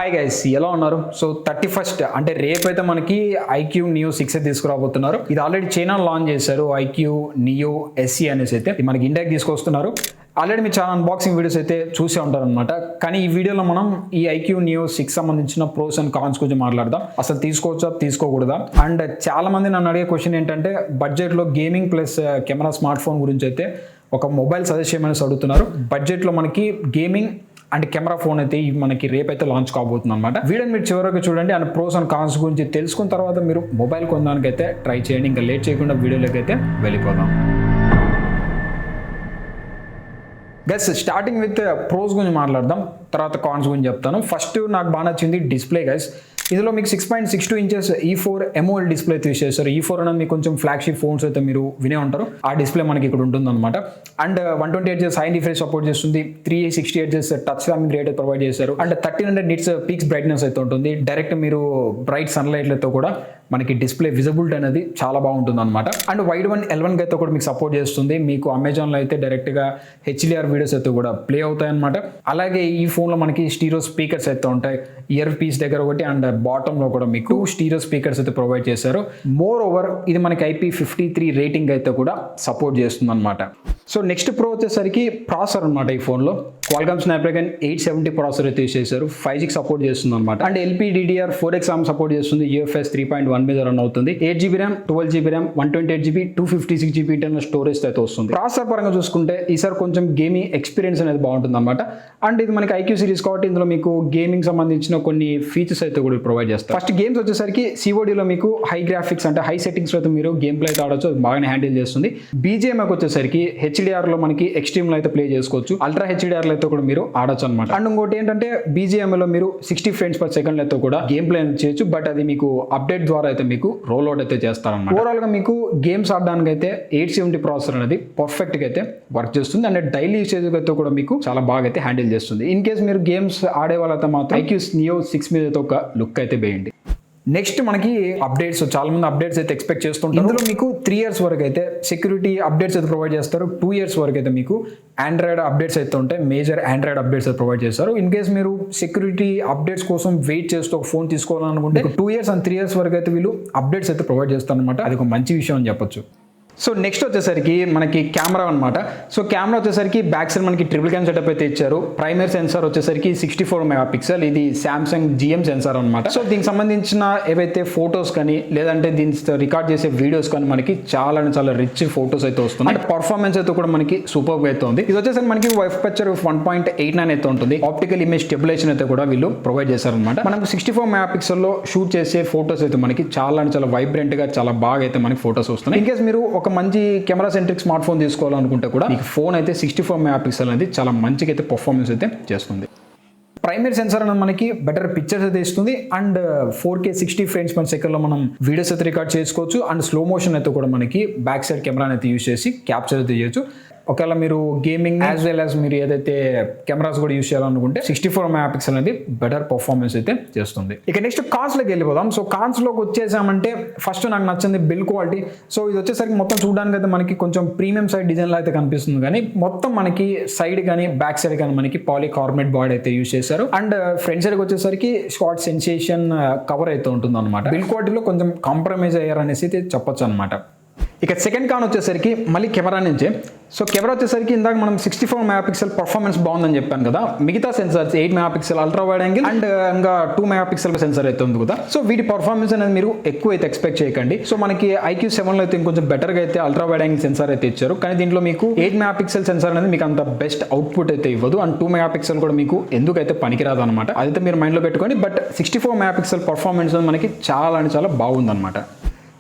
Hi guys, ఎలా ఉన్నారు? So 31st అంటే రేపైతే మనకి ఐక్యూ నియో 6 తీసుకురాబోతున్నారు. ఇది ఆల్రెడీ చైనా లాంచ్ చేశారు. ఐక్యూ నియో ఎస్సీ అనేసి అయితే ఇది మనకి ఇండియాకి తీసుకొస్తున్నారు. ఆల్రెడీ మీరు చాలా అన్బాక్సింగ్ వీడియోస్ అయితే చూసే ఉంటారనమాట. కానీ ఈ వీడియోలో మనం ఈ ఐక్యూ నియో 6 సంబంధించిన ప్రోస్ అండ్ కాన్స్ గురించి మాట్లాడదాం. అసలు తీసుకోవచ్చా తీసుకోకూడదా? అండ్ చాలా మంది నన్ను అడిగే క్వశ్చన్ ఏంటంటే బడ్జెట్లో gaming plus camera smart phone గురించి అయితే ఒక మొబైల్ సజెస్ట్ చేయమని అడుగుతున్నారు. బడ్జెట్లో మనకి గేమింగ్ అండ్ కెమెరా ఫోన్ అయితే మనకి రేపైతే లాంచ్ కాబోతుంది అనమాట. వీడియోని మీరు చివరికి చూడండి అండ్ ప్రోస్ అండ్ కాన్స్ గురించి తెలుసుకున్న తర్వాత మీరు మొబైల్ కొనడానికి అయితే ట్రై చేయండి. ఇంకా లేట్ చేయకుండా వీడియోలోకి అయితే వెళ్ళిపోదాం. గైస్, స్టార్టింగ్ విత్ ప్రోస్ గురించి మాట్లాడదాం, తర్వాత కాన్స్ గురించి చెప్తాను. ఫస్ట్ నాకు బాగా నచ్చింది డిస్ప్లే గైస్. ఇందులో మీకు 6.62 ఇంచెస్ E4 AMOLED డిస్ప్లే తీసి చేస్తారు. E4 అనేది మీకు కొంచెం ఫ్లాగ్షిప్ ఫోన్స్ అయితే మీరు వినే ఉంటారు. ఆ డిస్ప్లే మనకి ఇక్కడ ఉంటుంది అనమాట. And 128Hz high refresh support చేస్తుంది. 360Hz touch scanning rate provide చేశారు. అండ్ 1300 నిట్స్ పీక్స్ బ్రైట్నెస్ అయితే ఉంటుంది. డైరెక్ట్ మీరు బ్రైట్ సన్లైట్లతో కూడా మనకి డిస్ప్లే విజిబిలిటీ అనేది చాలా బాగుంటుంది అనమాట. అండ్ వైడ్ వన్ L1 అయితే కూడా మీకు సపోర్ట్ చేస్తుంది. మీకు అమెజాన్లో అయితే డైరెక్ట్గా HDR వీడియోస్ అయితే కూడా ప్లే అవుతాయి అనమాట. అలాగే ఈ ఫోన్లో మనకి స్టీరియో స్పీకర్స్ అయితే ఉంటాయి. ఇయర్ పీస్ దగ్గర ఒకటి అండ్ బాటమ్ లో కూడా మీకు స్టీరియో స్పీకర్స్ అయితే ప్రొవైడ్ చేశారు. మోర్ ఓవర్ ఇది మనకి IP53 రేటింగ్ అయితే కూడా సపోర్ట్ చేస్తుంది అనమాట. సో నెక్స్ట్ ప్రో వచ్చేసరికి ప్రాసెసర్ అనమాట. ఈ ఫోన్లో క్వాల్కామ్ స్నాప్డ్రాగన్ 870 ప్రాసెసర్ అయితే యూస్ చేశారు. 5G సపోర్ట్ చేస్తుంది అనమాట. అండ్ LPDDR4X సపోర్ట్ చేస్తుంది. UFS 3.1 మీద రన్ అవుతుంది. 8GB RAM, 12GB RAM, 128GB, 256GB internal storage అయితే వస్తుంది. ప్రాసెసర్ పరంగా చూసుకుంటే ఈసారి కొంచెం గేమింగ్ ఎక్స్పీరియన్స్ అనేది బాగుంటుంది అనమాట. అండ్ ఇది మనకి ఐక్యూ సిరీస్ కాబట్టి ఇందులో మీకు గేమింగ్ సంబంధించిన కొన్ని ఫీచర్స్ అయితే కూడా ప్రొవైడ్ చేస్తారు. ఫస్ట్ గేమ్స్ వచ్చేసరికి CODలో మీకు హై గ్రాఫిక్స్ అంటే హై సెట్టింగ్స్ అయితే మీరు గేమ్ ప్లే అయితే ఆడొచ్చు, బాగానే హ్యాండిల్ చేస్తుంది. BGMI వచ్చేసరికి HDR లో మనకి ఎక్స్ట్రీమ్ లో అయితే ప్లే చేసుకోవచ్చు. అల్ట్రా HDR లో అయితే కూడా మీరు ఆడొచ్చు అనమాట. అండ్ ఇంకోటి ఏంటంటే BGMI లో మీరు 60 frames per second అయితే కూడా గేమ్ ప్లే చేయొచ్చు. బట్ అది మీకు అప్డేట్ ద్వారా అయితే మీకు రోల్ అవుట్ అయితే చేస్తారన్నమాట. ఓవరాల్ గా మీకు గేమ్స్ ఆడడానికి అయితే 870 ప్రాసెసర్ అనేది పర్ఫెక్ట్ గా అయితే వర్క్ చేస్తుంది. అండ్ డైలీ యూసేజ్ అయితే కూడా మీకు చాలా బాగా అయితే హ్యాండిల్ చేస్తుంది. ఇన్ కేస్ మీరు గేమ్స్ ఆడే వాళ్ళైతే మాత్రం ఐక్యూ నియో 6 మీద అయితే ఒక లుక్ అయితే వేయండి. నెక్స్ట్ మనకి అప్డేట్స్, చాలా మంది అప్డేట్స్ అయితే ఎక్స్పెక్ట్ చేస్తుంటారు. ఇందులో మీకు 3 years వరకు అయితే సెక్యూరిటీ అప్డేట్స్ అయితే ప్రొవైడ్ చేస్తారు. 2 years వరకు అయితే మీకు ఆండ్రాయిడ్ అప్డేట్స్ అయితే ఉంటాయి. మేజర్ ఆండ్రాయిడ్ అప్డేట్స్ అయితే ప్రొవైడ్ చేస్తారు. ఇన్ కేస్ మీరు సెక్యూరిటీ అప్డేట్స్ కోసం వెయిట్ చేస్తూ ఒక ఫోన్ తీసుకోవాలనుకుంటే 2 years and 3 years వరకు అయితే వీళ్ళు అప్డేట్స్ అయితే ప్రొవైడ్ చేస్తారు అనమాట. అది ఒక మంచి విషయం అని చెప్పొచ్చు. సో నెక్స్ట్ వచ్చేసరికి మనకి కెమెరా అనమాట. సో కెమెరా వచ్చేసరికి బ్యాక్ సైడ్ మనకి ట్రిపుల్ క్యామ్ సెటప్ అయితే ఇచ్చారు. ప్రైమరీ సెన్సార్ వచ్చేసరికి 64 మెగాపిక్సెల్. ఇది సామ్సంగ్ GM సెన్సార్ అనమాట. సో దీనికి సంబంధించిన ఏవైతే ఫొటోస్ కానీ లేదంటే దీని రికార్డ్ చేసే వీడియోస్ కానీ మనకి చాలా రిచ్ ఫొటోస్ అయితే వస్తుంది. అండ్ పర్ఫార్మెన్స్ అయితే కూడా మనకి సూపర్ అయితే ఉంది. ఇది వచ్చేసరికి మనకి వైఫ్ పిక్చర్ 1.89 అయితే ఉంటుంది. ఆప్టికల్ ఇమేజ్ స్టెబిలైజేషన్ అయితే కూడా వీళ్ళు ప్రొవైడ్ చేశారనమాట. మనకు 64 మెగాపిక్సెల్ లో షూట్ చేసే ఫొటోస్ అయితే మనకి చాలా వైబ్రెంట్ గా చాలా బాగా అయితే మనకి ఫొటోస్ వస్తున్నాయి. ఇన్ కేస్ మీరు ఒక మంచి కెమెరా సెంట్రిక్ స్మార్ట్ ఫోన్ తీసుకోవాలనుకుంటే కూడా మీకు ఫోన్ అయితే 64 మెగాపిక్సెల్ అనేది చాలా మంచిగా అయితే పర్ఫార్మెన్స్ అయితే చేస్తుంది. ప్రైమరీ సెన్సార్ అనేది మనకి బెటర్ పిక్చర్స్ అయితే ఇస్తుంది. And 4K 60 frames per second లో మనం వీడియోస్ అయితే రికార్డ్ చేసుకోవచ్చు. అండ్ స్లో మోషన్ అయితే కూడా మనకి బ్యాక్ సైడ్ కెమెరా అయితే యూజ్ చేసి క్యాప్చర్ అయితే చేయొచ్చు. ఒకవేళ మీరు గేమింగ్ యాజ్ వెల్ యాజ్ మీరు ఏదైతే కెమెరాస్ కూడా యూజ్ చేయాలనుకుంటే 64 మెగాపిక్సెల్ అనేది బెటర్ పర్ఫార్మెన్స్ అయితే చేస్తుంది. ఇక నెక్స్ట్ కాన్స్ లోకి వెళ్ళిపోదాం. సో కాన్స్ లోకి వచ్చేసామంటే ఫస్ట్ నాకు నచ్చింది బిల్డ్ క్వాలిటీ. సో ఇది వచ్చేసరికి మొత్తం చూడడానికి అయితే మనకి కొంచెం ప్రీమియం సైడ్ డిజైన్ లో అయితే కనిపిస్తుంది. కానీ మొత్తం మనకి సైడ్ కానీ బ్యాక్ సైడ్ కానీ మనకి పాలీకార్బోనేట్ బాడీ అయితే యూజ్ చేశారు. అండ్ ఫ్రంట్ సైడ్ వచ్చేసరికి షార్ట్ సెన్సేషన్ కవర్ అయితే ఉంటుంది అనమాట. బిల్డ్ క్వాలిటీలో కొంచెం కాంప్రమైజ్ అయ్యారు అనేసి అయితే చెప్పొచ్చు అనమాట. ఇక సెకండ్ కాన్ వచ్చేసరికి మళ్ళీ కెమెరా నుంచే. సో కెమెరా వచ్చేసరికి ఇందాక మనం 64 మెగాపిక్సెల్ పర్ఫార్మెన్స్ బాగుందని చెప్పాను కదా. మిగతా sensors 8 megapixel ultra wide angle and ఇంకా 2 మెగాపిక్సెల్ సెన్సార్ అయితే ఉంది కదా. సో వీటి పర్ఫార్మెన్స్ అనేది మీరు ఎక్కువ అయితే ఎక్స్పెక్ట్ చేయకండి. సో మనకి IQ 7 లో అయితే ఇంకొంచెం బెటర్ గా అయితే అల్ట్రా వైడ్ యాంగిల్ సెన్సార్ అయితే ఇచ్చారు. కానీ దీంట్లో మీకు 8 మెగాపిక్సెల్ సెన్సార్ అనేది మీకు అంత బెస్ట్ అవుట్పుట్ అయితే ఇవ్వదు. అండ్ 2 మెగాపిక్సెల్ కూడా మీకు ఎందుకైతే పనికిరాదు అనమాట. అదైతే మీరు మైండ్ లో పెట్టుకోండి. బట్ 64 మెగాపిక్సెల్ పర్ఫార్మెన్స్ మనకి చాలా బాగుంది అనమాట.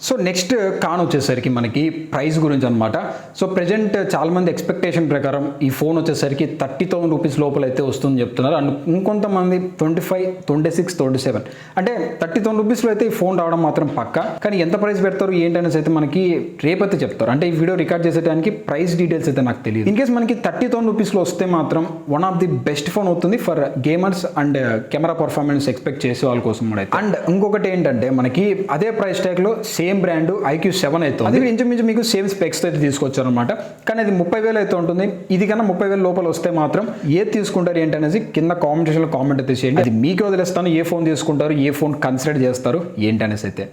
సో నెక్స్ట్ కాన్ వచ్చేసరికి మనకి ప్రైస్ గురించి అనమాట. సో ప్రెజెంట్ చాలా మంది ఎక్స్పెక్టేషన్ ప్రకారం ఈ ఫోన్ వచ్చేసరికి 30,000 రూపీస్ లోపల అయితే వస్తుందని చెప్తున్నారు. అండ్ ఇంకొంతమంది 25, 26, 27 అంటే 30,000 రూపీస్లో అయితే ఈ ఫోన్ రావడం మాత్రం పక్కా. కానీ ఎంత ప్రైస్ పెడతారు ఏంటనేసి అయితే మనకి రేపైతే చెప్తారు. అంటే ఈ వీడియో రికార్డ్ చేసేటానికి ప్రైస్ డీటెయిల్స్ అయితే నాకు తెలియదు. ఇన్ కేస్ మనకి 30,000 రూపీస్లో వస్తే మాత్రం one of the best phone అవుతుంది for gamers and camera performance expect చేసే వాళ్ళ కోసం. అండ్ ఇంకొకటి ఏంటంటే మనకి అదే ప్రైస్ ట్యాగ్లో సేమ్ బ్రాండ్ IQ7 అయితే అది ఇంచుమించు మీకు సేమ్ స్పెక్స్ అయితే తీసుకొచ్చారు అనమాట. కానీ అది 30,000 అయితే ఉంటుంది. ఇది కన్నా 30,000 లోపల వస్తే మాత్రం ఏది తీసుకుంటారు ఏంటనేసి కింద కామెంటేషన్లో కామెంట్ అయితే చేయండి. అది మీకు వదిలేస్తాను. ఏ ఫోన్ తీసుకుంటారు, ఏ ఫోన్ కన్సిడర్ చేస్తారు ఏంటనేసి అయితే.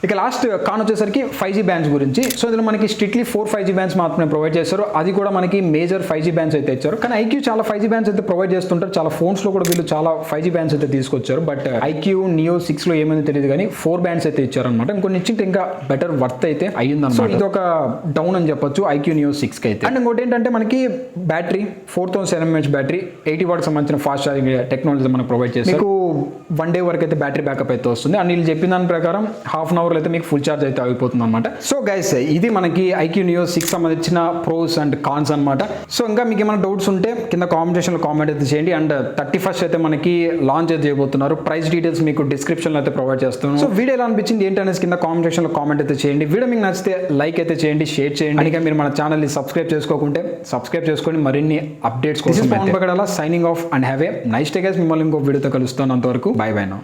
ఇక లాస్ట్ కాన్ వచ్చేసరికి 5G బ్యాండ్స్ గురించి. సో ఇందులో మనకి స్ట్రిక్ట్లీ 4 5G బ్యాండ్స్ మాత్రమే ప్రొవైడ్ చేస్తారు. అది కూడా మనకి మేజర్ 5G బ్యాండ్స్ అయితే ఇచ్చారు. కానీ IQ చాలా 5G బ్యాండ్స్ అయితే ప్రొవైడ్ చేస్తుంటారు. చాలా ఫోన్స్లో కూడా వీళ్ళు చాలా 5G బ్యాండ్స్ అయితే తీసుకొచ్చారు. బట్ IQ Neo 6లో ఏమైంది తెలియదు కానీ 4 బ్యాండ్స్ అయితే ఇచ్చారనమాట. ఇంకొన్ని ఇచ్చింటే ఇంకా బెటర్ వర్త్ అయితే అయ్యిందన్నమాట. సో ఇది ఒక డౌన్ అని చెప్పొచ్చు IQ Neo 6కి అయితే. అండ్ ఇంకోటి ఏంటంటే మనకి బ్యాటరీ 4000 mAh బ్యాటరీ 80 వాట్స్ సంబంధించిన ఫాస్ట్ ఛార్జింగ్ టెక్నాలజీ మనకు ప్రొవైడ్ చేస్తారు. మీకు 1 డే వరకు అయితే బ్యాటరీ బ్యాకప్ అయితే వస్తుంది. అండ్ వీళ్ళు చెప్పిన దాని ప్రకారం హాఫ్ అన్ అవర్ అయితే మీకు ఫుల్ ఛార్జ్ అయితే అయిపోతుంది అనమాట. సో గైస్ ఇది మనకి IQ Neo 6 సంబంధించిన ప్రోస్ అండ్ కాన్స్ అనమాట. సో ఇంకా మీకు ఏమైనా డౌట్స్ ఉంటే కింద కామెంటేషన్లో కామెంట్ అయితే చేయండి. అండ్ 31st అయితే మనకి లాంచ్ అయితే చేయబోతున్నారు. ప్రైస్ డీటెయిల్స్ మీకు డిస్క్రిప్షన్లో అయితే ప్రొవైడ్ చేస్తున్నాను. సో వీడియో ఎలా అనిపించింది ఏంటనేసి కింద కామెంటేషన్లో కామెంట్ అయితే చేయండి. వీడియో మీకు నచ్చితే లైక్ అయితే చేయండి, షేర్ చేయండి. ఇంకా మీరు మన ఛానల్ని సబ్స్క్రైబ్ చేసుకోకుంటే సబ్స్క్రైబ్ చేసుకొని మరిన్ని అప్డేట్స్ కోసం signing off and have a nice day guys. మిమ్మల్ని ఇంకో వీడియోతో కలుస్తాను. అంతవరకు బై బై నౌ.